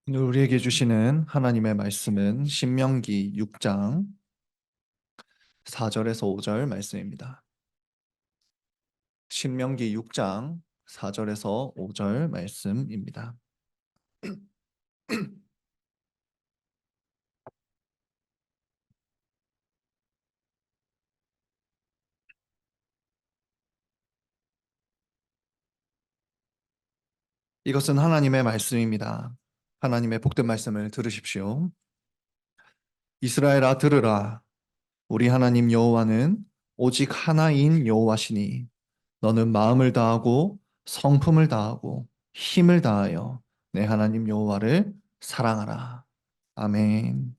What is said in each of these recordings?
오늘 우리에게 주시는 하나님의 말씀은 신명기 6장 4절에서 5절 말씀입니다. 신명기 6장 4절에서 5절 말씀입니다. 이것은 하나님의 말씀입니다. 하나님의 복된 말씀을 들으십시오. 이스라엘아 들으라. 우리 하나님 여호와는 오직 하나인 여호와시니 너는 마음을 다하고 성품을 다하고 힘을 다하여 내 하나님 여호와를 사랑하라. 아멘.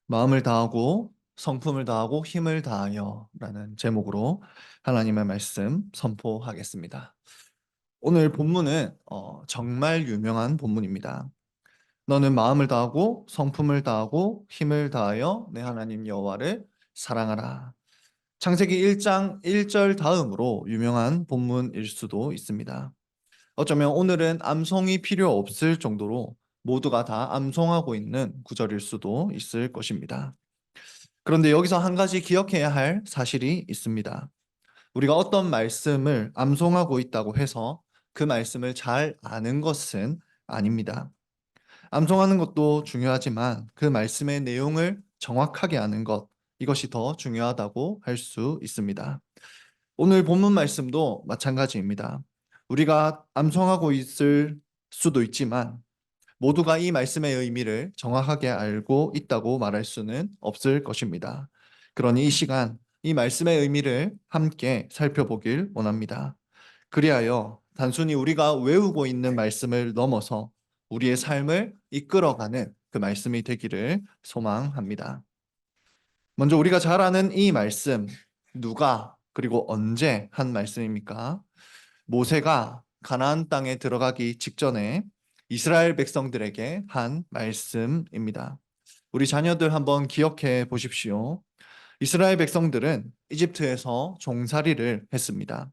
마음을 다하고 성품을 다하고 힘을 다하여 라는 제목으로 하나님의 말씀 선포하겠습니다. 오늘 본문은 정말 유명한 본문입니다. 너는 마음을 다하고 성품을 다하고 힘을 다하여 내 하나님 여호와를 사랑하라. 창세기 1장 1절 다음으로 유명한 본문일 수도 있습니다. 어쩌면 오늘은 암송이 필요 없을 정도로 모두가 다 암송하고 있는 구절일 수도 있을 것입니다. 그런데 여기서 한 가지 기억해야 할 사실이 있습니다. 우리가 어떤 말씀을 암송하고 있다고 해서 그 말씀을 잘 아는 것은 아닙니다. 암송하는 것도 중요하지만 그 말씀의 내용을 정확하게 아는 것, 이것이 더 중요하다고 할 수 있습니다. 오늘 본문 말씀도 마찬가지입니다. 우리가 암송하고 있을 수도 있지만 모두가 이 말씀의 의미를 정확하게 알고 있다고 말할 수는 없을 것입니다. 그러니 이 시간 이 말씀의 의미를 함께 살펴보길 원합니다. 그리하여 단순히 우리가 외우고 있는 말씀을 넘어서 우리의 삶을 이끌어가는 그 말씀이 되기를 소망합니다. 먼저 우리가 잘 아는 이 말씀, 누가 그리고 언제 한 말씀입니까? 모세가 가나안 땅에 들어가기 직전에 이스라엘 백성들에게 한 말씀입니다. 우리 자녀들 한번 기억해 보십시오. 이스라엘 백성들은 이집트에서 종살이를 했습니다.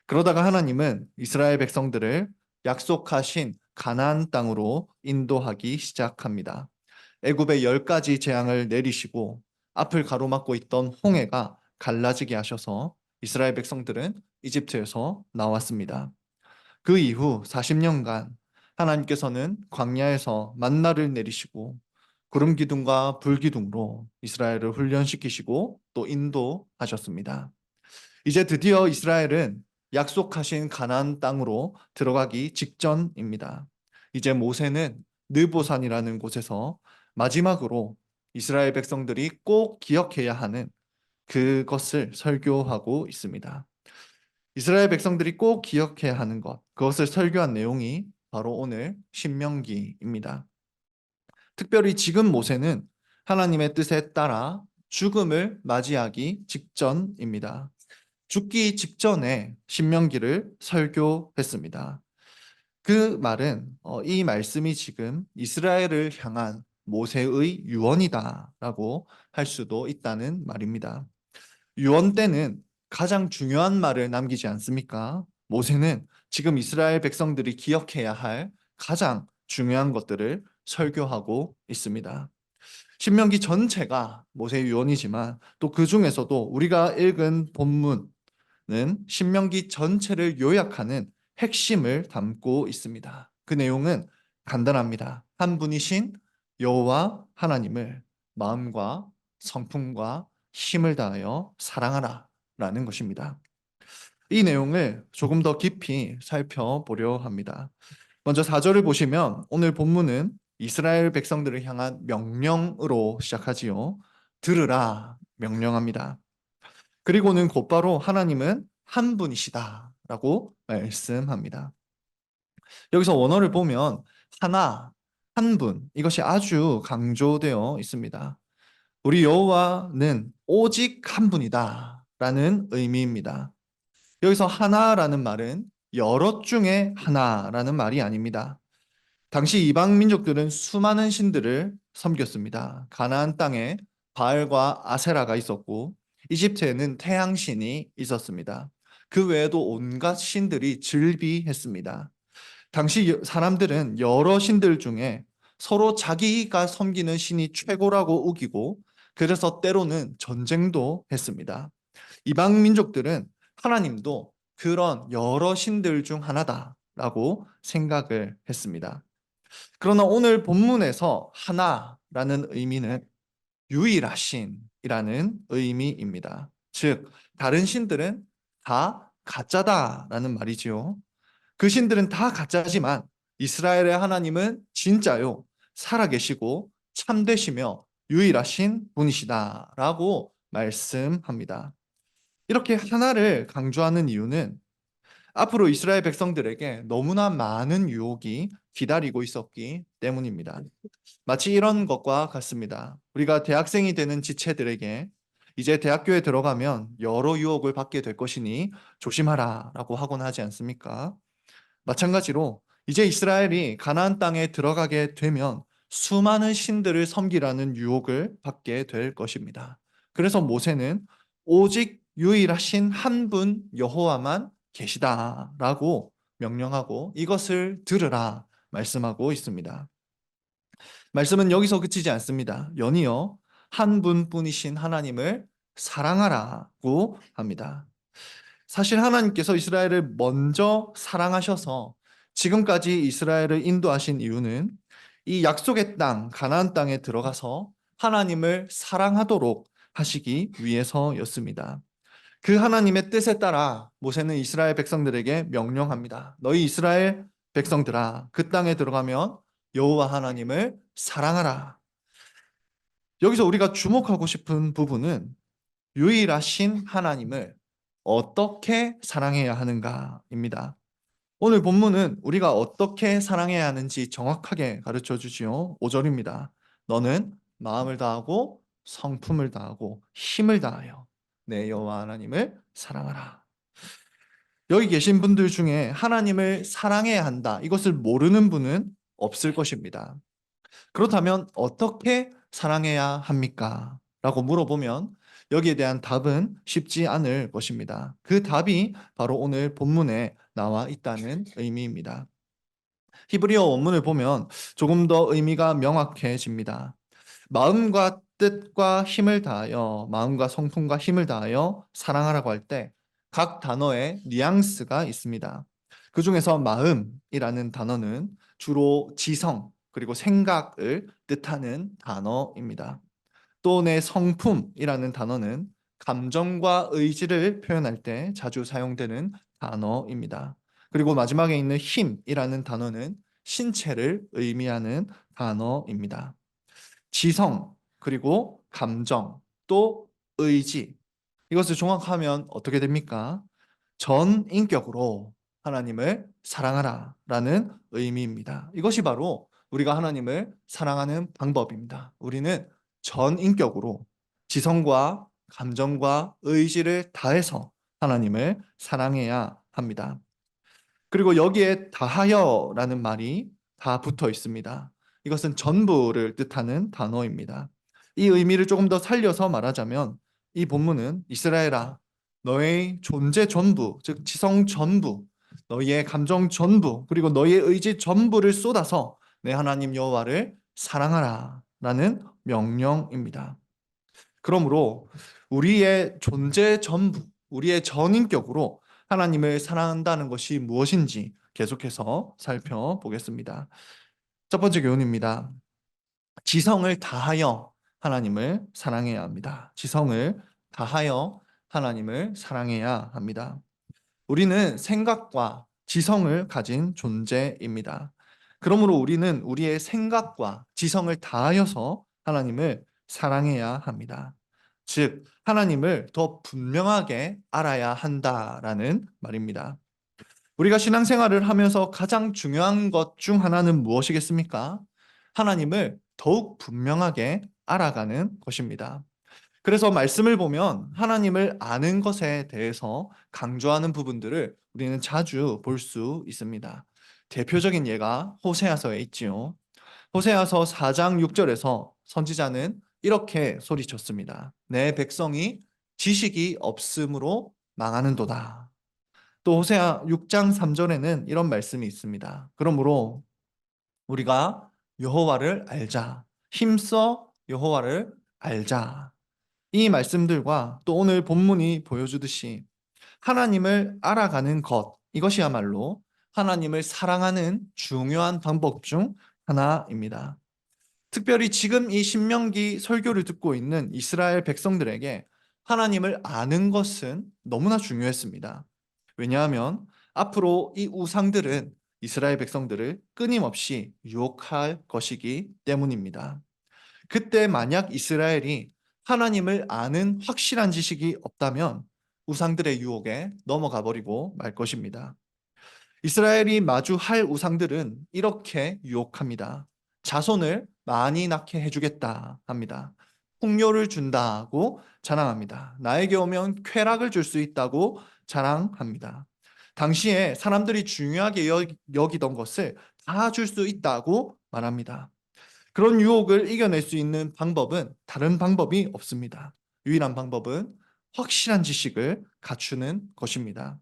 그러다가 하나님은 이스라엘 백성들을 약속하신 가나안 땅으로 인도하기 시작합니다. 애굽에 10가지 재앙을 내리시고 앞을 가로막고 있던 홍해가 갈라지게 하셔서 이스라엘 백성들은 이집트에서 나왔습니다. 그 이후 40년간 하나님께서는 광야에서 만나를 내리시고 구름 기둥과 불 기둥으로 이스라엘을 훈련시키시고 또 인도하셨습니다. 이제 드디어 이스라엘은 약속하신 가나안 땅으로 들어가기 직전입니다. 이제 모세는 느보산이라는 곳에서 마지막으로 이스라엘 백성들이 꼭 기억해야 하는 그것을 설교하고 있습니다. 이스라엘 백성들이 꼭 기억해야 하는 것, 그것을 설교한 내용이 바로 오늘 신명기입니다. 특별히 지금 모세는 하나님의 뜻에 따라 죽음을 맞이하기 직전입니다. 죽기 직전에 신명기를 설교했습니다. 그 말은 이 말씀이 지금 이스라엘을 향한 모세의 유언이다라고 할 수도 있다는 말입니다. 유언 때는 가장 중요한 말을 남기지 않습니까? 모세는 지금 이스라엘 백성들이 기억해야 할 가장 중요한 것들을 설교하고 있습니다. 신명기 전체가 모세의 유언이지만 또 그 중에서도 우리가 읽은 본문은 신명기 전체를 요약하는 핵심을 담고 있습니다. 그 내용은 간단합니다. 한 분이신 여호와 하나님을 마음과 성품과 힘을 다하여 사랑하라 라는 것입니다. 이 내용을 조금 더 깊이 살펴보려 합니다. 먼저 4절을 보시면 오늘 본문은 이스라엘 백성들을 향한 명령으로 시작하지요. 들으라 명령합니다. 그리고는 곧바로 하나님은 한 분이시다라고 말씀합니다. 여기서 원어를 보면 하나, 한 분, 이것이 아주 강조되어 있습니다. 우리 여호와는 오직 한 분이다라는 의미입니다. 여기서 하나라는 말은 여럿 중에 하나라는 말이 아닙니다. 당시 이방 민족들은 수많은 신들을 섬겼습니다. 가나안 땅에 바알과 아세라가 있었고 이집트에는 태양신이 있었습니다. 그 외에도 온갖 신들이 즐비했습니다. 당시 사람들은 여러 신들 중에 서로 자기가 섬기는 신이 최고라고 우기고 그래서 때로는 전쟁도 했습니다. 이방 민족들은 하나님도 그런 여러 신들 중 하나다라고 생각을 했습니다. 그러나 오늘 본문에서 하나라는 의미는 유일하신이라는 의미입니다. 즉, 다른 신들은 다 가짜다라는 말이지요. 그 신들은 다 가짜지만 이스라엘의 하나님은 진짜요, 살아계시고 참되시며 유일하신 분이시다라고 말씀합니다. 이렇게 하나를 강조하는 이유는 앞으로 이스라엘 백성들에게 너무나 많은 유혹이 기다리고 있었기 때문입니다. 마치 이런 것과 같습니다. 우리가 대학생이 되는 지체들에게 이제 대학교에 들어가면 여러 유혹을 받게 될 것이니 조심하라 라고 하곤 하지 않습니까? 마찬가지로 이제 이스라엘이 가나안 땅에 들어가게 되면 수많은 신들을 섬기라는 유혹을 받게 될 것입니다. 그래서 모세는 오직 유일하신 한 분 여호와만 계시다라고 명령하고 이것을 들으라 말씀하고 있습니다. 말씀은 여기서 그치지 않습니다. 연이어 한 분뿐이신 하나님을 사랑하라고 합니다. 사실 하나님께서 이스라엘을 먼저 사랑하셔서 지금까지 이스라엘을 인도하신 이유는 이 약속의 땅, 가나안 땅에 들어가서 하나님을 사랑하도록 하시기 위해서였습니다. 그 하나님의 뜻에 따라 모세는 이스라엘 백성들에게 명령합니다. 너희 이스라엘 백성들아, 그 땅에 들어가면 여호와 하나님을 사랑하라. 여기서 우리가 주목하고 싶은 부분은 유일하신 하나님을 어떻게 사랑해야 하는가입니다. 오늘 본문은 우리가 어떻게 사랑해야 하는지 정확하게 가르쳐 주지요. 5절입니다. 너는 마음을 다하고 성품을 다하고 힘을 다하여 내 여호와 하나님을 사랑하라. 여기 계신 분들 중에 하나님을 사랑해야 한다, 이것을 모르는 분은 없을 것입니다. 그렇다면 어떻게 사랑해야 합니까? 라고 물어보면 여기에 대한 답은 쉽지 않을 것입니다. 그 답이 바로 오늘 본문에 나와 있다는 의미입니다. 히브리어 원문을 보면 조금 더 의미가 명확해집니다. 마음과 뜻과 힘을 다하여, 마음과 성품과 힘을 다하여 사랑하라고 할 때 각 단어에 뉘앙스가 있습니다. 그 중에서 마음이라는 단어는 주로 지성 그리고 생각을 뜻하는 단어입니다. 또 내 성품이라는 단어는 감정과 의지를 표현할 때 자주 사용되는 단어입니다. 그리고 마지막에 있는 힘이라는 단어는 신체를 의미하는 단어입니다. 지성, 그리고 감정, 또 의지. 이것을 종합하면 어떻게 됩니까? 전 인격으로 하나님을 사랑하라 라는 의미입니다. 이것이 바로 우리가 하나님을 사랑하는 방법입니다. 우리는 전 인격으로 지성과 감정과 의지를 다해서 하나님을 사랑해야 합니다. 그리고 여기에 다하여라는 말이 다 붙어 있습니다. 이것은 전부를 뜻하는 단어입니다. 이 의미를 조금 더 살려서 말하자면 이 본문은 이스라엘아, 너의 존재 전부, 즉 지성 전부, 너희의 감정 전부, 그리고 너희의 의지 전부를 쏟아서 내 하나님 여호와를 사랑하라 라는 명령입니다. 그러므로 우리의 존재 전부, 우리의 전인격으로 하나님을 사랑한다는 것이 무엇인지 계속해서 살펴보겠습니다. 첫 번째 교훈입니다. 지성을 다하여 하나님을 사랑해야 합니다. 지성을 다하여 하나님을 사랑해야 합니다. 우리는 생각과 지성을 가진 존재입니다. 그러므로 우리는 우리의 생각과 지성을 다하여서 하나님을 사랑해야 합니다. 즉, 하나님을 더 분명하게 알아야 한다라는 말입니다. 우리가 신앙생활을 하면서 가장 중요한 것 중 하나는 무엇이겠습니까? 하나님을 더욱 분명하게 알아가는 것입니다. 그래서 말씀을 보면 하나님을 아는 것에 대해서 강조하는 부분들을 우리는 자주 볼 수 있습니다. 대표적인 예가 호세아서에 있지요. 호세아서 4장 6절에서 선지자는 이렇게 소리쳤습니다. 내 백성이 지식이 없음으로 망하는도다. 또 호세아 6장 3절에는 이런 말씀이 있습니다. 그러므로 우리가 여호와를 알자. 힘써 여호와를 알자. 이 말씀들과 또 오늘 본문이 보여주듯이 하나님을 알아가는 것, 이것이야말로 하나님을 사랑하는 중요한 방법 중 하나입니다. 특별히 지금 이 신명기 설교를 듣고 있는 이스라엘 백성들에게 하나님을 아는 것은 너무나 중요했습니다. 왜냐하면 앞으로 이 우상들은 이스라엘 백성들을 끊임없이 유혹할 것이기 때문입니다. 그때 만약 이스라엘이 하나님을 아는 확실한 지식이 없다면 우상들의 유혹에 넘어가 버리고 말 것입니다. 이스라엘이 마주할 우상들은 이렇게 유혹합니다. 자손을 많이 낳게 해주겠다 합니다. 풍요를 준다고 자랑합니다. 나에게 오면 쾌락을 줄 수 있다고 자랑합니다. 당시에 사람들이 중요하게 여기던 것을 다 줄 수 있다고 말합니다. 그런 유혹을 이겨낼 수 있는 방법은 다른 방법이 없습니다. 유일한 방법은 확실한 지식을 갖추는 것입니다.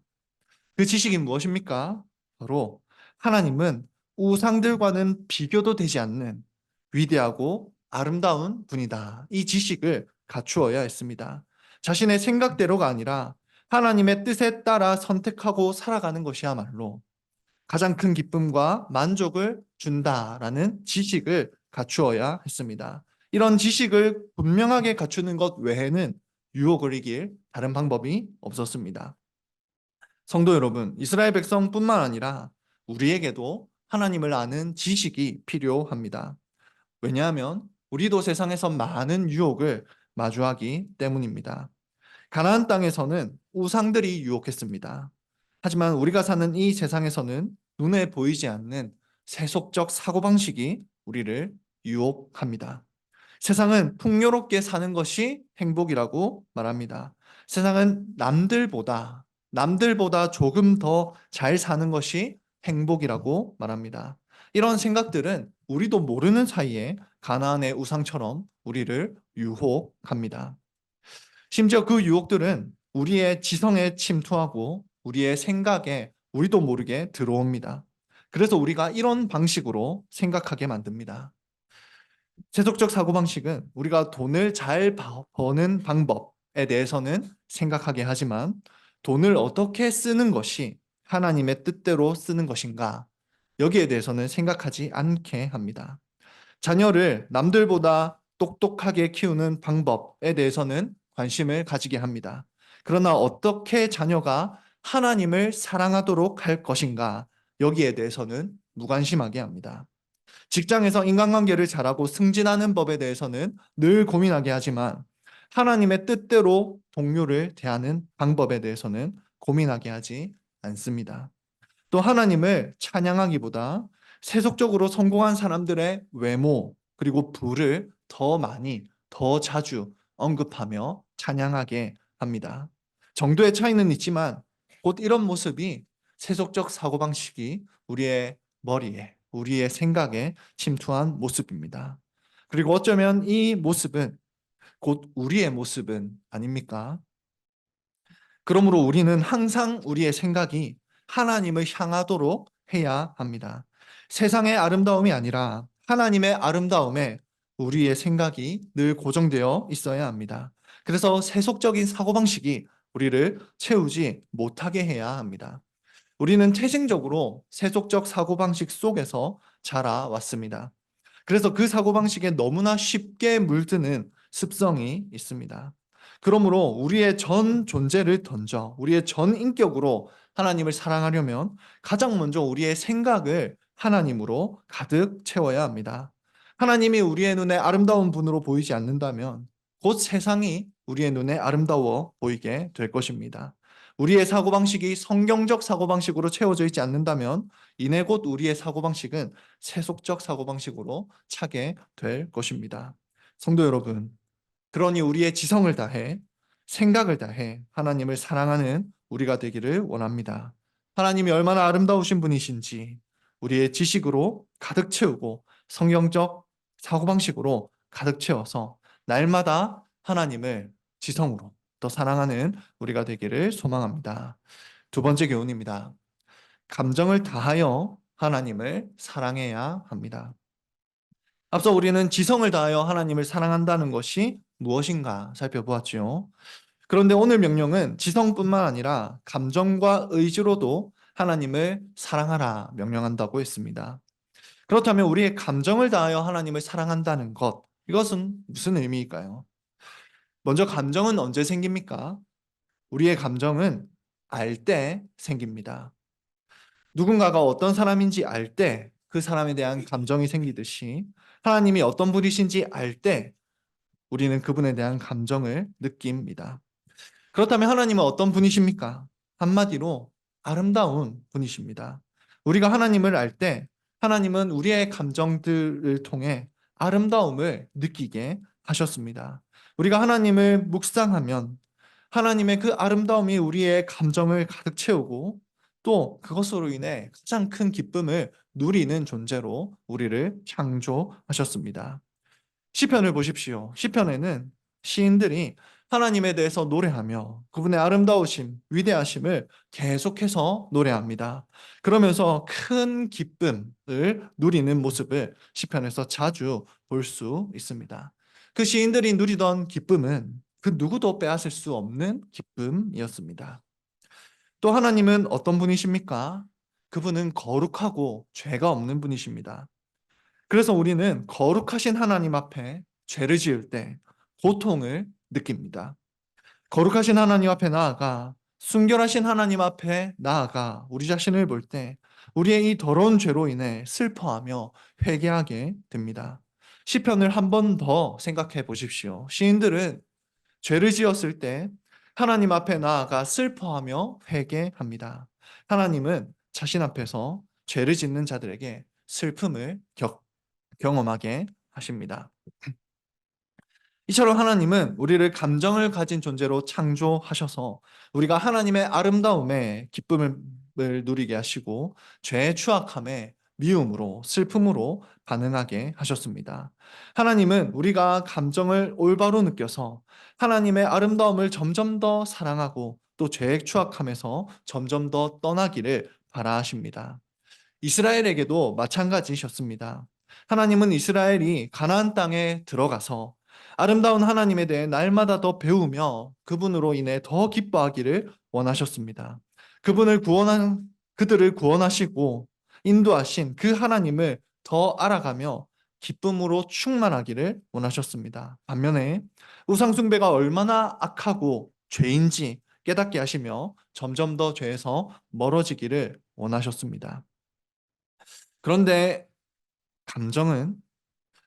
그 지식이 무엇입니까? 바로 하나님은 우상들과는 비교도 되지 않는 위대하고 아름다운 분이다. 이 지식을 갖추어야 했습니다. 자신의 생각대로가 아니라 하나님의 뜻에 따라 선택하고 살아가는 것이야말로 가장 큰 기쁨과 만족을 준다라는 지식을 갖추어야 했습니다. 이런 지식을 분명하게 갖추는 것 외에는 유혹을 이길 다른 방법이 없었습니다. 성도 여러분, 이스라엘 백성뿐만 아니라 우리에게도 하나님을 아는 지식이 필요합니다. 왜냐하면 우리도 세상에서 많은 유혹을 마주하기 때문입니다. 가나안 땅에서는 우상들이 유혹했습니다. 하지만 우리가 사는 이 세상에서는 눈에 보이지 않는 세속적 사고방식이 우리를 유혹합니다. 세상은 풍요롭게 사는 것이 행복이라고 말합니다. 세상은 남들보다 조금 더 잘 사는 것이 행복이라고 말합니다. 이런 생각들은 우리도 모르는 사이에 가나안의 우상처럼 우리를 유혹합니다. 심지어 그 유혹들은 우리의 지성에 침투하고 우리의 생각에 우리도 모르게 들어옵니다. 그래서 우리가 이런 방식으로 생각하게 만듭니다. 세속적 사고방식은 우리가 돈을 잘 버는 방법에 대해서는 생각하게 하지만 돈을 어떻게 쓰는 것이 하나님의 뜻대로 쓰는 것인가, 여기에 대해서는 생각하지 않게 합니다. 자녀를 남들보다 똑똑하게 키우는 방법에 대해서는 관심을 가지게 합니다. 그러나 어떻게 자녀가 하나님을 사랑하도록 할 것인가, 여기에 대해서는 무관심하게 합니다. 직장에서 인간관계를 잘하고 승진하는 법에 대해서는 늘 고민하게 하지만 하나님의 뜻대로 동료를 대하는 방법에 대해서는 고민하게 하지 않습니다. 또 하나님을 찬양하기보다 세속적으로 성공한 사람들의 외모 그리고 부를 더 많이, 더 자주 언급하며 찬양하게 합니다. 정도의 차이는 있지만 곧 이런 모습이 세속적 사고방식이 우리의 머리에, 우리의 생각에 침투한 모습입니다. 그리고 어쩌면 이 모습은 곧 우리의 모습은 아닙니까? 그러므로 우리는 항상 우리의 생각이 하나님을 향하도록 해야 합니다. 세상의 아름다움이 아니라 하나님의 아름다움에 우리의 생각이 늘 고정되어 있어야 합니다. 그래서 세속적인 사고방식이 우리를 채우지 못하게 해야 합니다. 우리는 태생적으로 세속적 사고방식 속에서 자라왔습니다. 그래서 그 사고방식에 너무나 쉽게 물드는 습성이 있습니다. 그러므로 우리의 전 존재를 던져 우리의 전 인격으로 하나님을 사랑하려면 가장 먼저 우리의 생각을 하나님으로 가득 채워야 합니다. 하나님이 우리의 눈에 아름다운 분으로 보이지 않는다면 곧 세상이 우리의 눈에 아름다워 보이게 될 것입니다. 우리의 사고방식이 성경적 사고방식으로 채워져 있지 않는다면 이내 곧 우리의 사고방식은 세속적 사고방식으로 차게 될 것입니다. 성도 여러분, 그러니 우리의 지성을 다해 생각을 다해 하나님을 사랑하는 우리가 되기를 원합니다. 하나님이 얼마나 아름다우신 분이신지 우리의 지식으로 가득 채우고 성경적 사고방식으로 가득 채워서 날마다 하나님을 지성으로 더 사랑하는 우리가 되기를 소망합니다. 두 번째 교훈입니다. 감정을 다하여 하나님을 사랑해야 합니다. 앞서 우리는 지성을 다하여 하나님을 사랑한다는 것이 무엇인가 살펴보았지요. 그런데 오늘 명령은 지성뿐만 아니라 감정과 의지로도 하나님을 사랑하라 명령한다고 했습니다. 그렇다면 우리의 감정을 다하여 하나님을 사랑한다는 것, 이것은 무슨 의미일까요? 먼저 감정은 언제 생깁니까? 우리의 감정은 알 때 생깁니다. 누군가가 어떤 사람인지 알 때 그 사람에 대한 감정이 생기듯이 하나님이 어떤 분이신지 알 때 우리는 그분에 대한 감정을 느낍니다. 그렇다면 하나님은 어떤 분이십니까? 한마디로 아름다운 분이십니다. 우리가 하나님을 알 때 하나님은 우리의 감정들을 통해 아름다움을 느끼게 하셨습니다. 우리가 하나님을 묵상하면 하나님의 그 아름다움이 우리의 감정을 가득 채우고 또 그것으로 인해 가장 큰 기쁨을 누리는 존재로 우리를 창조하셨습니다. 시편을 보십시오. 시편에는 시인들이 하나님에 대해서 노래하며 그분의 아름다우심, 위대하심을 계속해서 노래합니다. 그러면서 큰 기쁨을 누리는 모습을 시편에서 자주 볼 수 있습니다. 그 시인들이 누리던 기쁨은 그 누구도 빼앗을 수 없는 기쁨이었습니다. 또 하나님은 어떤 분이십니까? 그분은 거룩하고 죄가 없는 분이십니다. 그래서 우리는 거룩하신 하나님 앞에 죄를 지을 때 고통을 느낍니다. 거룩하신 하나님 앞에 나아가 순결하신 하나님 앞에 나아가 우리 자신을 볼 때 우리의 이 더러운 죄로 인해 슬퍼하며 회개하게 됩니다. 시편을 한 번 더 생각해 보십시오. 시인들은 죄를 지었을 때 하나님 앞에 나아가 슬퍼하며 회개합니다. 하나님은 자신 앞에서 죄를 짓는 자들에게 슬픔을 경험하게 하십니다. 이처럼 하나님은 우리를 감정을 가진 존재로 창조하셔서 우리가 하나님의 아름다움에 기쁨을 누리게 하시고 죄의 추악함에 미움으로 슬픔으로 반응하게 하셨습니다. 하나님은 우리가 감정을 올바로 느껴서 하나님의 아름다움을 점점 더 사랑하고 또 죄의 추악함에서 점점 더 떠나기를 바라십니다. 이스라엘에게도 마찬가지셨습니다. 하나님은 이스라엘이 가나안 땅에 들어가서 아름다운 하나님에 대해 날마다 더 배우며 그분으로 인해 더 기뻐하기를 원하셨습니다. 그들을 구원하시고 인도하신 그 하나님을 더 알아가며 기쁨으로 충만하기를 원하셨습니다. 반면에 우상숭배가 얼마나 악하고 죄인지 깨닫게 하시며 점점 더 죄에서 멀어지기를 원하셨습니다. 그런데 감정은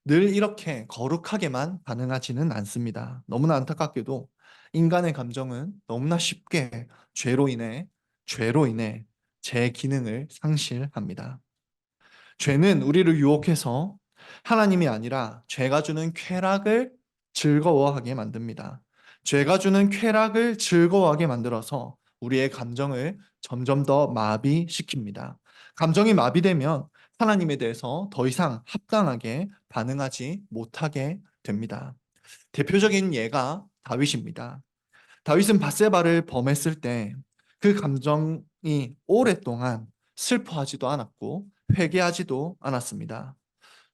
늘 이렇게 거룩하게만 반응하지는 않습니다. 너무나 안타깝게도 인간의 감정은 너무나 쉽게 죄로 인해 제 기능을 상실합니다. 죄는 우리를 유혹해서 하나님이 아니라 죄가 주는 쾌락을 즐거워하게 만듭니다. 죄가 주는 쾌락을 즐거워하게 만들어서 우리의 감정을 점점 더 마비시킵니다. 감정이 마비되면 하나님에 대해서 더 이상 합당하게 반응하지 못하게 됩니다. 대표적인 예가 다윗입니다. 다윗은 밧세바를 범했을 때 그 감정이 오랫동안 슬퍼하지도 않았고 회개하지도 않았습니다.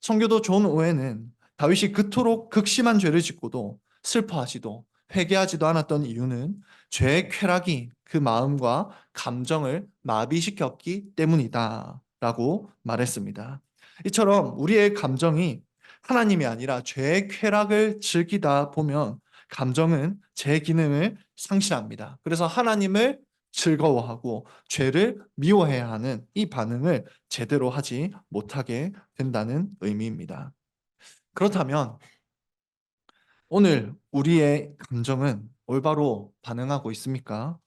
성교도 존 오웬은 다윗이 그토록 극심한 죄를 짓고도 슬퍼하지도 회개하지도 않았던 이유는 죄의 쾌락이 그 마음과 감정을 마비시켰기 때문이다 라고 말했습니다. 이처럼 우리의 감정이 하나님이 아니라 죄의 쾌락을 즐기다 보면 감정은 제 기능을 상실합니다. 그래서 하나님을 즐거워하고 죄를 미워해야 하는 이 반응을 제대로 하지 못하게 된다는 의미입니다. 그렇다면 오늘 우리의 감정은 올바로 반응하고 있습니까?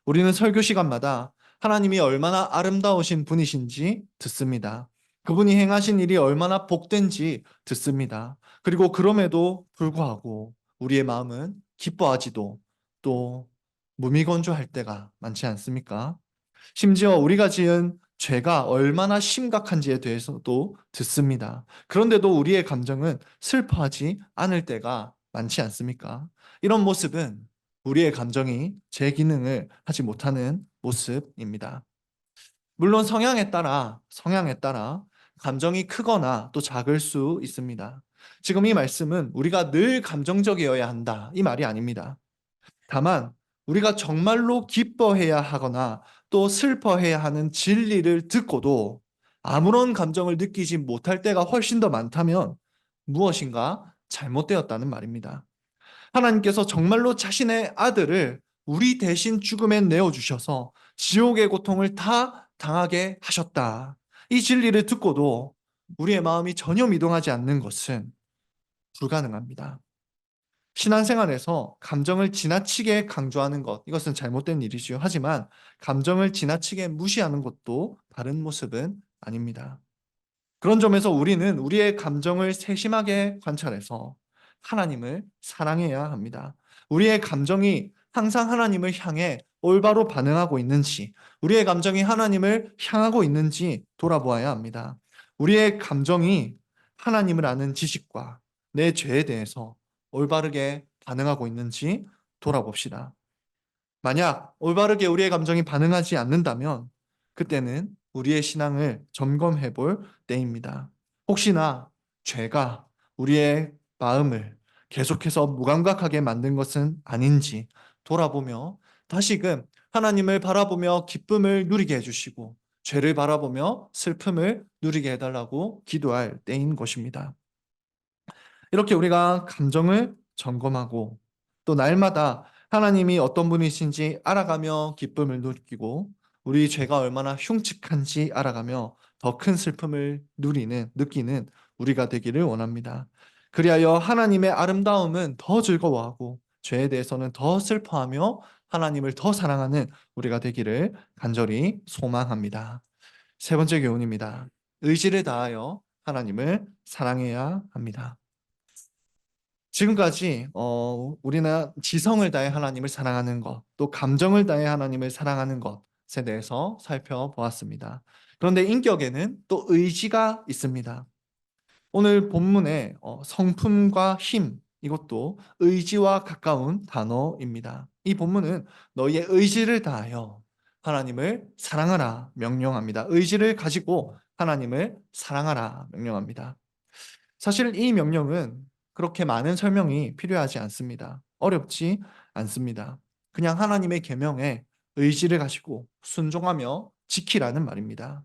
우리는 설교 시간마다 하나님이 얼마나 아름다우신 분이신지 듣습니다. 그분이 행하신 일이 얼마나 복된지 듣습니다. 그리고 그럼에도 불구하고 우리의 마음은 기뻐하지도 또 무미건조할 때가 많지 않습니까? 심지어 우리가 지은 죄가 얼마나 심각한지에 대해서도 듣습니다. 그런데도 우리의 감정은 슬퍼하지 않을 때가 많지 않습니까? 이런 모습은 우리의 감정이 제 기능을 하지 못하는 모습입니다. 물론 성향에 따라 감정이 크거나 또 작을 수 있습니다. 지금 이 말씀은 우리가 늘 감정적이어야 한다, 이 말이 아닙니다. 다만 우리가 정말로 기뻐해야 하거나 또 슬퍼해야 하는 진리를 듣고도 아무런 감정을 느끼지 못할 때가 훨씬 더 많다면 무엇인가 잘못되었다는 말입니다. 하나님께서 정말로 자신의 아들을 우리 대신 죽음에 내어주셔서 지옥의 고통을 다 당하게 하셨다. 이 진리를 듣고도 우리의 마음이 전혀 미동하지 않는 것은 불가능합니다. 신앙생활에서 감정을 지나치게 강조하는 것, 이것은 잘못된 일이지요. 하지만 감정을 지나치게 무시하는 것도 바른 모습은 아닙니다. 그런 점에서 우리는 우리의 감정을 세심하게 관찰해서 하나님을 사랑해야 합니다. 우리의 감정이 항상 하나님을 향해 올바로 반응하고 있는지, 우리의 감정이 하나님을 향하고 있는지 돌아보아야 합니다. 우리의 감정이 하나님을 아는 지식과 내 죄에 대해서 올바르게 반응하고 있는지 돌아봅시다. 만약 올바르게 우리의 감정이 반응하지 않는다면 그때는 우리의 신앙을 점검해 볼 때입니다. 혹시나 죄가 우리의 마음을 계속해서 무감각하게 만든 것은 아닌지 돌아보며 다시금 하나님을 바라보며 기쁨을 누리게 해주시고 죄를 바라보며 슬픔을 누리게 해달라고 기도할 때인 것입니다. 이렇게 우리가 감정을 점검하고 또 날마다 하나님이 어떤 분이신지 알아가며 기쁨을 느끼고 우리 죄가 얼마나 흉측한지 알아가며 더 큰 슬픔을 느끼는 우리가 되기를 원합니다. 그리하여 하나님의 아름다움은 더 즐거워하고 죄에 대해서는 더 슬퍼하며 하나님을 더 사랑하는 우리가 되기를 간절히 소망합니다. 세 번째 교훈입니다. 의지를 다하여 하나님을 사랑해야 합니다. 지금까지 우리는 지성을 다해 하나님을 사랑하는 것, 또 감정을 다해 하나님을 사랑하는 것에 대해서 살펴보았습니다. 그런데 인격에는 또 의지가 있습니다. 오늘 본문의 성품과 힘, 이것도 의지와 가까운 단어입니다. 이 본문은 너희의 의지를 다하여 하나님을 사랑하라 명령합니다. 의지를 가지고 하나님을 사랑하라 명령합니다. 사실 이 명령은 그렇게 많은 설명이 필요하지 않습니다. 어렵지 않습니다. 그냥 하나님의 계명에 의지를 가지고 순종하며 지키라는 말입니다.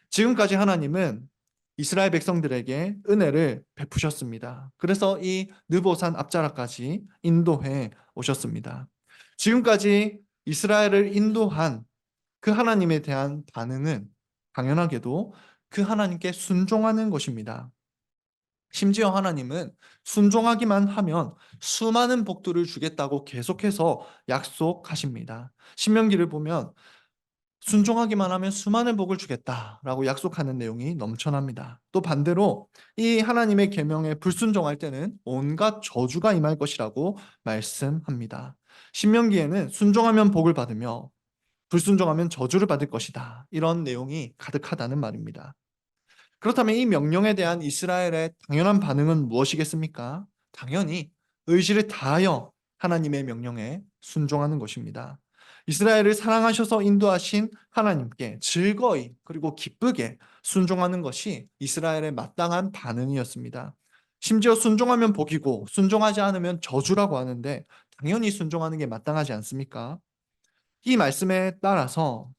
지금까지 하나님은 이스라엘 백성들에게 은혜를 베푸셨습니다. 그래서 이 느보산 앞자락까지 인도해 오셨습니다. 지금까지 이스라엘을 인도한 그 하나님에 대한 반응은 당연하게도 그 하나님께 순종하는 것입니다. 심지어 하나님은 순종하기만 하면 수많은 복들을 주겠다고 계속해서 약속하십니다. 신명기를 보면 순종하기만 하면 수많은 복을 주겠다라고 약속하는 내용이 넘쳐납니다. 또 반대로 이 하나님의 계명에 불순종할 때는 온갖 저주가 임할 것이라고 말씀합니다. 신명기에는 순종하면 복을 받으며 불순종하면 저주를 받을 것이다, 이런 내용이 가득하다는 말입니다. 그렇다면 이 명령에 대한 이스라엘의 당연한 반응은 무엇이겠습니까? 당연히 의지를 다하여 하나님의 명령에 순종하는 것입니다. 이스라엘을 사랑하셔서 인도하신 하나님께 즐거이 그리고 기쁘게 순종하는 것이 이스라엘의 마땅한 반응이었습니다. 심지어 순종하면 복이고 순종하지 않으면 저주라고 하는데 당연히 순종하는 게 마땅하지 않습니까? 이 말씀에 따라서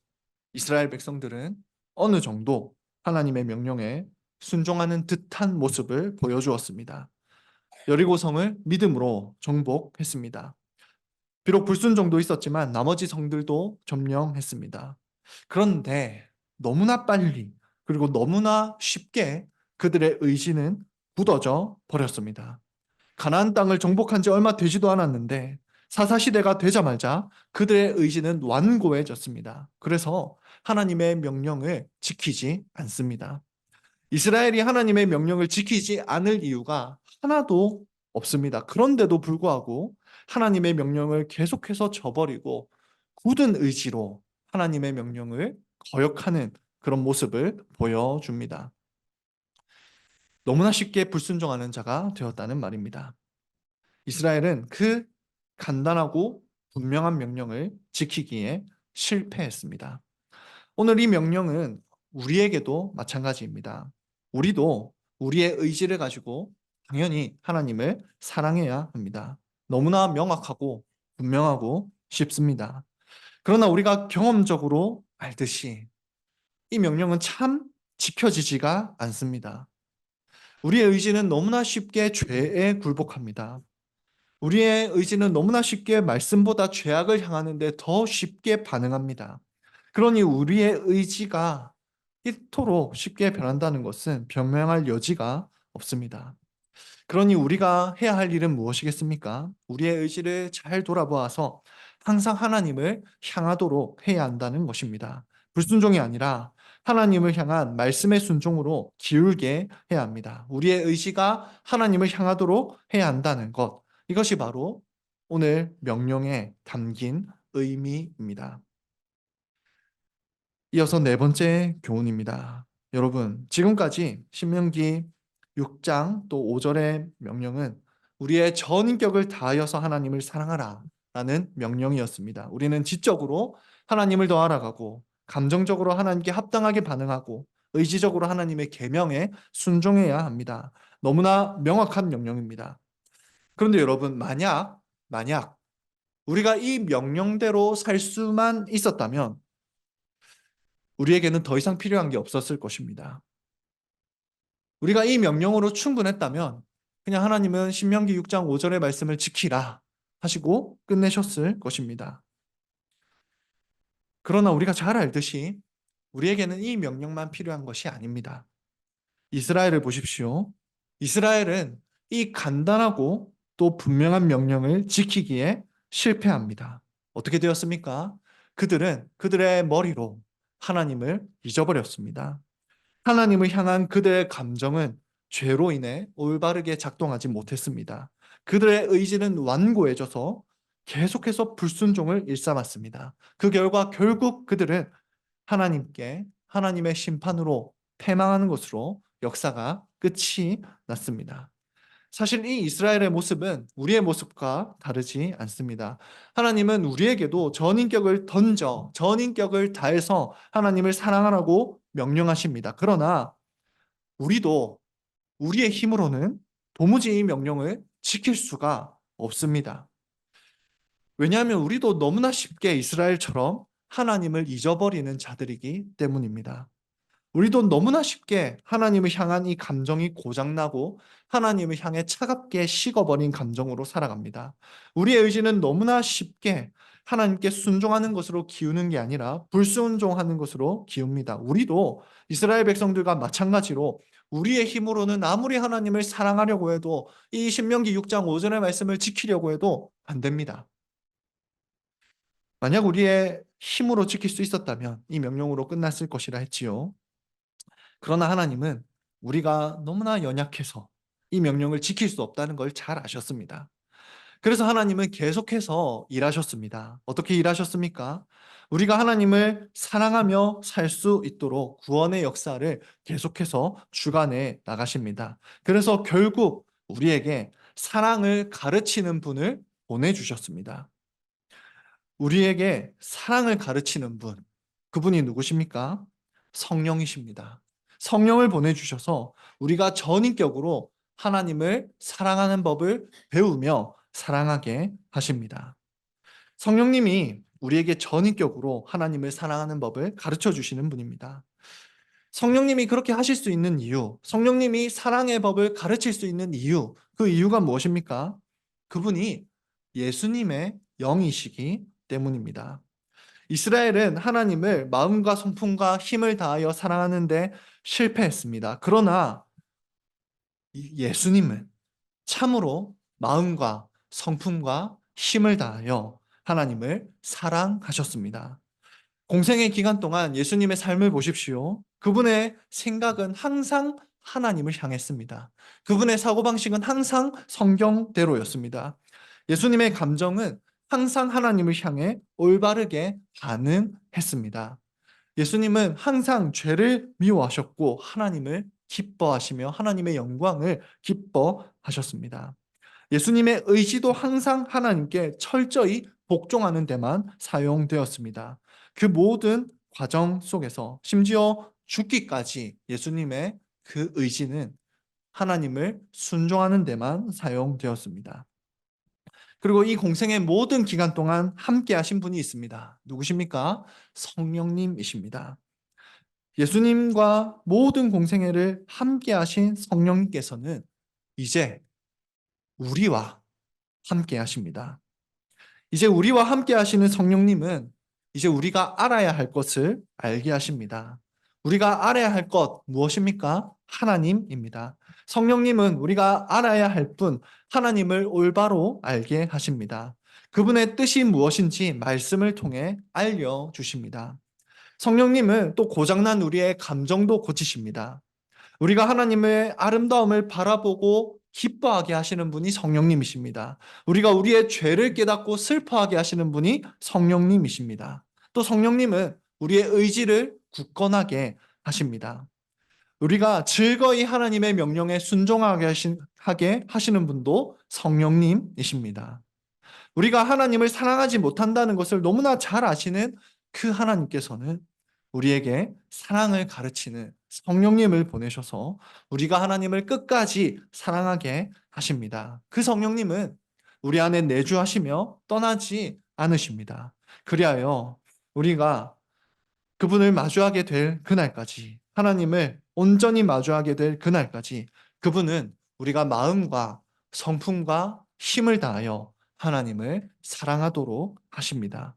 이스라엘 백성들은 어느 정도 하나님의 명령에 순종하는 듯한 모습을 보여주었습니다. 여리고성을 믿음으로 정복했습니다. 비록 불순종도 있었지만 나머지 성들도 점령했습니다. 그런데 너무나 빨리 그리고 너무나 쉽게 그들의 의지는 굳어져 버렸습니다. 가나안 땅을 정복한 지 얼마 되지도 않았는데 사사시대가 되자마자 그들의 의지는 완고해졌습니다. 그래서 하나님의 명령을 지키지 않습니다. 이스라엘이 하나님의 명령을 지키지 않을 이유가 하나도 없습니다. 그런데도 불구하고 하나님의 명령을 계속해서 저버리고 굳은 의지로 하나님의 명령을 거역하는 그런 모습을 보여줍니다. 너무나 쉽게 불순종하는 자가 되었다는 말입니다. 이스라엘은 그 간단하고 분명한 명령을 지키기에 실패했습니다. 오늘 이 명령은 우리에게도 마찬가지입니다. 우리도 우리의 의지를 가지고 당연히 하나님을 사랑해야 합니다. 너무나 명확하고 분명하고 쉽습니다. 그러나 우리가 경험적으로 알듯이 이 명령은 참 지켜지지가 않습니다. 우리의 의지는 너무나 쉽게 죄에 굴복합니다. 우리의 의지는 너무나 쉽게 말씀보다 죄악을 향하는데 더 쉽게 반응합니다. 그러니 우리의 의지가 이토록 쉽게 변한다는 것은 변명할 여지가 없습니다. 그러니 우리가 해야 할 일은 무엇이겠습니까? 우리의 의지를 잘 돌아보아서 항상 하나님을 향하도록 해야 한다는 것입니다. 불순종이 아니라 하나님을 향한 말씀의 순종으로 기울게 해야 합니다. 우리의 의지가 하나님을 향하도록 해야 한다는 것. 이것이 바로 오늘 명령에 담긴 의미입니다. 이어서 네 번째 교훈입니다. 여러분, 지금까지 신명기 6장 또 5절의 명령은 우리의 전 인격을 다하여서 하나님을 사랑하라 라는 명령이었습니다. 우리는 지적으로 하나님을 더 알아가고 감정적으로 하나님께 합당하게 반응하고 의지적으로 하나님의 계명에 순종해야 합니다. 너무나 명확한 명령입니다. 그런데 여러분, 만약 우리가 이 명령대로 살 수만 있었다면 우리에게는 더 이상 필요한 게 없었을 것입니다. 우리가 이 명령으로 충분했다면 그냥 하나님은 신명기 6장 5절의 말씀을 지키라 하시고 끝내셨을 것입니다. 그러나 우리가 잘 알듯이 우리에게는 이 명령만 필요한 것이 아닙니다. 이스라엘을 보십시오. 이스라엘은 이 간단하고 또 분명한 명령을 지키기에 실패합니다. 어떻게 되었습니까? 그들은 그들의 머리로 하나님을 잊어버렸습니다. 하나님을 향한 그들의 감정은 죄로 인해 올바르게 작동하지 못했습니다. 그들의 의지는 완고해져서 계속해서 불순종을 일삼았습니다. 그 결과 결국 그들은 하나님께 하나님의 심판으로 패망하는 것으로 역사가 끝이 났습니다. 사실 이 이스라엘의 모습은 우리의 모습과 다르지 않습니다. 하나님은 우리에게도 전인격을 다해서 하나님을 사랑하라고 명령하십니다. 그러나 우리도 우리의 힘으로는 도무지 이 명령을 지킬 수가 없습니다. 왜냐하면 우리도 너무나 쉽게 이스라엘처럼 하나님을 잊어버리는 자들이기 때문입니다. 우리도 너무나 쉽게 하나님을 향한 이 감정이 고장나고 하나님을 향해 차갑게 식어버린 감정으로 살아갑니다. 우리의 의지는 너무나 쉽게 하나님께 순종하는 것으로 기우는 게 아니라 불순종하는 것으로 기웁니다. 우리도 이스라엘 백성들과 마찬가지로 우리의 힘으로는 아무리 하나님을 사랑하려고 해도 이 신명기 6장 5절의 말씀을 지키려고 해도 안 됩니다. 만약 우리의 힘으로 지킬 수 있었다면 이 명령으로 끝났을 것이라 했지요. 그러나 하나님은 우리가 너무나 연약해서 이 명령을 지킬 수 없다는 걸 잘 아셨습니다. 그래서 하나님은 계속해서 일하셨습니다. 어떻게 일하셨습니까? 우리가 하나님을 사랑하며 살 수 있도록 구원의 역사를 계속해서 주관해 나가십니다. 그래서 결국 우리에게 사랑을 가르치는 분을 보내주셨습니다. 우리에게 사랑을 가르치는 분, 그분이 누구십니까? 성령이십니다. 성령을 보내주셔서 우리가 전인격으로 하나님을 사랑하는 법을 배우며 사랑하게 하십니다. 성령님이 우리에게 전인격으로 하나님을 사랑하는 법을 가르쳐 주시는 분입니다. 성령님이 그렇게 하실 수 있는 이유, 성령님이 사랑의 법을 가르칠 수 있는 이유, 그 이유가 무엇입니까? 그분이 예수님의 영이시기 때문입니다. 이스라엘은 하나님을 마음과 성품과 힘을 다하여 사랑하는데 실패했습니다. 그러나 예수님은 참으로 마음과 성품과 힘을 다하여 하나님을 사랑하셨습니다. 공생의 기간 동안 예수님의 삶을 보십시오. 그분의 생각은 항상 하나님을 향했습니다. 그분의 사고방식은 항상 성경대로였습니다. 예수님의 감정은 항상 하나님을 향해 올바르게 반응했습니다. 예수님은 항상 죄를 미워하셨고 하나님을 기뻐하시며 하나님의 영광을 기뻐하셨습니다. 예수님의 의지도 항상 하나님께 철저히 복종하는 데만 사용되었습니다. 그 모든 과정 속에서 심지어 죽기까지 예수님의 그 의지는 하나님을 순종하는 데만 사용되었습니다. 그리고 이 공생의 모든 기간 동안 함께 하신 분이 있습니다. 누구십니까? 성령님이십니다. 예수님과 모든 공생애를 함께 하신 성령님께서는 이제 우리와 함께 하십니다. 이제 우리와 함께 하시는 성령님은 이제 우리가 알아야 할 것을 알게 하십니다. 우리가 알아야 할 것 무엇입니까? 하나님입니다. 성령님은 우리가 알아야 할 뿐 하나님을 올바로 알게 하십니다. 그분의 뜻이 무엇인지 말씀을 통해 알려주십니다. 성령님은 또 고장난 우리의 감정도 고치십니다. 우리가 하나님의 아름다움을 바라보고 기뻐하게 하시는 분이 성령님이십니다. 우리가 우리의 죄를 깨닫고 슬퍼하게 하시는 분이 성령님이십니다. 또 성령님은 우리의 의지를 굳건하게 하십니다. 우리가 즐거이 하나님의 명령에 순종하게 하시는 분도 성령님이십니다. 우리가 하나님을 사랑하지 못한다는 것을 너무나 잘 아시는 그 하나님께서는 우리에게 사랑을 가르치는 성령님을 보내셔서 우리가 하나님을 끝까지 사랑하게 하십니다. 그 성령님은 우리 안에 내주하시며 떠나지 않으십니다. 그리하여 우리가 그분을 마주하게 될 그날까지, 하나님을 온전히 마주하게 될 그날까지 그분은 우리가 마음과 성품과 힘을 다하여 하나님을 사랑하도록 하십니다.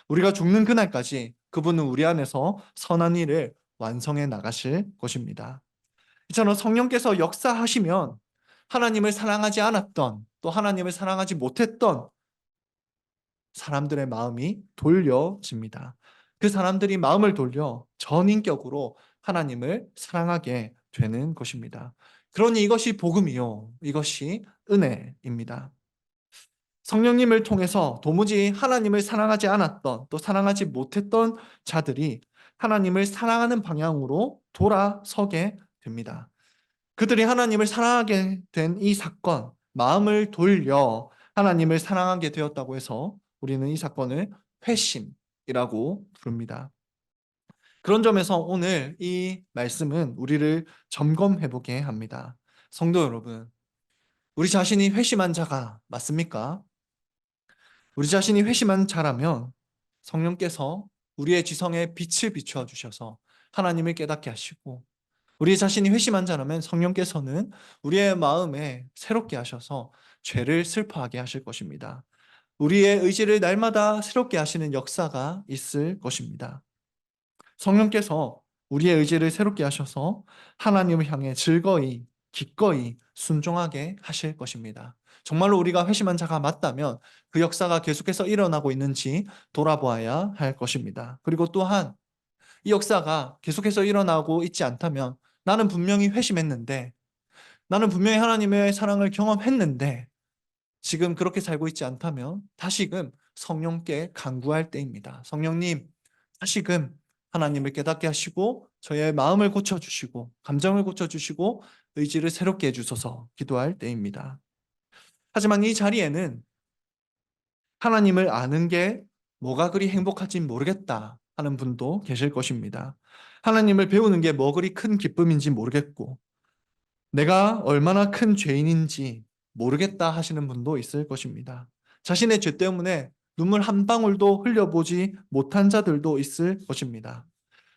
우리가 죽는 그날까지 그분은 우리 안에서 선한 일을 완성해 나가실 것입니다. 이처럼 성령께서 역사하시면 하나님을 사랑하지 않았던, 또 하나님을 사랑하지 못했던 사람들의 마음이 돌려집니다. 그 사람들이 마음을 돌려 전인격으로 하나님을 사랑하게 되는 것입니다. 그러니 이것이 복음이요, 이것이 은혜입니다. 성령님을 통해서 도무지 하나님을 사랑하지 않았던, 또 사랑하지 못했던 자들이 하나님을 사랑하는 방향으로 돌아서게 됩니다. 그들이 하나님을 사랑하게 된 이 사건, 마음을 돌려 하나님을 사랑하게 되었다고 해서 우리는 이 사건을 회심이라고 부릅니다. 그런 점에서 오늘 이 말씀은 우리를 점검해 보게 합니다. 성도 여러분, 우리 자신이 회심한 자가 맞습니까? 우리 자신이 회심한 자라면 성령께서 우리의 지성에 빛을 비추어 주셔서 하나님을 깨닫게 하시고, 우리 자신이 회심한 자라면 성령께서는 우리의 마음에 새롭게 하셔서 죄를 슬퍼하게 하실 것입니다. 우리의 의지를 날마다 새롭게 하시는 역사가 있을 것입니다. 성령께서 우리의 의지를 새롭게 하셔서 하나님을 향해 즐거이, 기꺼이 순종하게 하실 것입니다. 정말로 우리가 회심한 자가 맞다면 그 역사가 계속해서 일어나고 있는지 돌아보아야 할 것입니다. 그리고 또한 이 역사가 계속해서 일어나고 있지 않다면 나는 분명히 회심했는데, 나는 분명히 하나님의 사랑을 경험했는데 지금 그렇게 살고 있지 않다면 다시금 성령께 간구할 때입니다. 성령님, 다시금 하나님을 깨닫게 하시고 저의 마음을 고쳐주시고 감정을 고쳐주시고 의지를 새롭게 해주소서 기도할 때입니다. 하지만 이 자리에는 하나님을 아는 게 뭐가 그리 행복할진 모르겠다 하는 분도 계실 것입니다. 하나님을 배우는 게 뭐 그리 큰 기쁨인지 모르겠고 내가 얼마나 큰 죄인인지 모르겠다 하시는 분도 있을 것입니다. 자신의 죄 때문에 눈물 한 방울도 흘려보지 못한 자들도 있을 것입니다.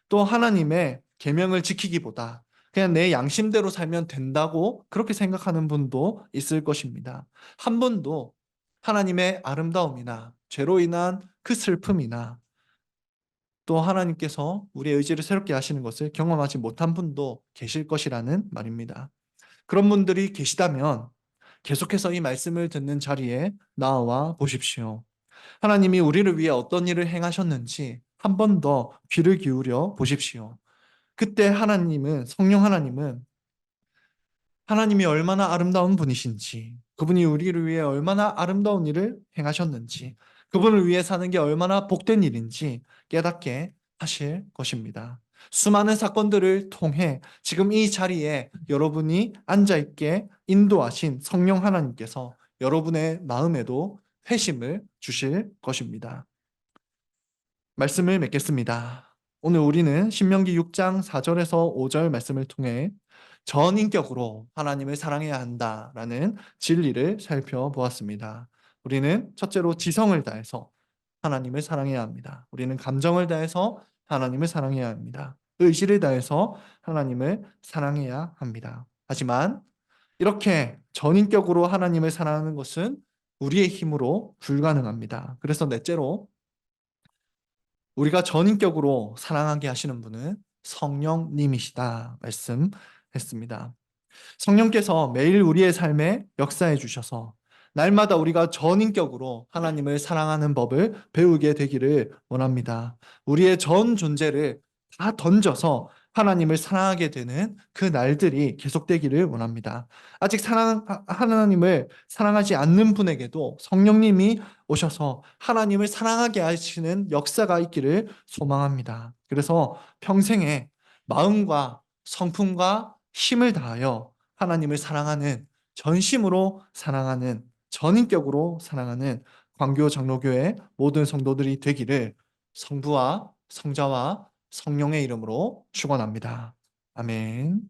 또 하나님의 계명을 지키기보다 그냥 내 양심대로 살면 된다고 그렇게 생각하는 분도 있을 것입니다. 한 번도 하나님의 아름다움이나 죄로 인한 그 슬픔이나 또 하나님께서 우리의 의지를 새롭게 하시는 것을 경험하지 못한 분도 계실 것이라는 말입니다. 그런 분들이 계시다면 계속해서 이 말씀을 듣는 자리에 나와 보십시오. 하나님이 우리를 위해 어떤 일을 행하셨는지 한 번 더 귀를 기울여 보십시오. 그때 하나님은, 성령 하나님은 하나님이 얼마나 아름다운 분이신지, 그분이 우리를 위해 얼마나 아름다운 일을 행하셨는지, 그분을 위해 사는 게 얼마나 복된 일인지 깨닫게 하실 것입니다. 수많은 사건들을 통해 지금 이 자리에 여러분이 앉아 있게 인도하신 성령 하나님께서 여러분의 마음에도 회심을 주실 것입니다. 말씀을 맺겠습니다. 오늘 우리는 신명기 6장 4절에서 5절 말씀을 통해 전인격으로 하나님을 사랑해야 한다라는 진리를 살펴보았습니다. 우리는 첫째로 지성을 다해서 하나님을 사랑해야 합니다. 우리는 감정을 다해서 하나님을 사랑해야 합니다. 의지를 다해서 하나님을 사랑해야 합니다. 하지만 이렇게 전인격으로 하나님을 사랑하는 것은 우리의 힘으로 불가능합니다. 그래서 넷째로 우리가 전인격으로 사랑하게 하시는 분은 성령님이시다 말씀했습니다. 성령께서 매일 우리의 삶에 역사해 주셔서 날마다 우리가 전인격으로 하나님을 사랑하는 법을 배우게 되기를 원합니다. 우리의 전 존재를 다 던져서 하나님을 사랑하게 되는 그 날들이 계속되기를 원합니다. 아직 하나님을 사랑하지 않는 분에게도 성령님이 오셔서 하나님을 사랑하게 하시는 역사가 있기를 소망합니다. 그래서 평생에 마음과 성품과 힘을 다하여 하나님을 사랑하는, 전심으로 사랑하는, 전인격으로 사랑하는 광교 장로교회 모든 성도들이 되기를 성부와 성자와 성령의 이름으로 축원합니다. 아멘.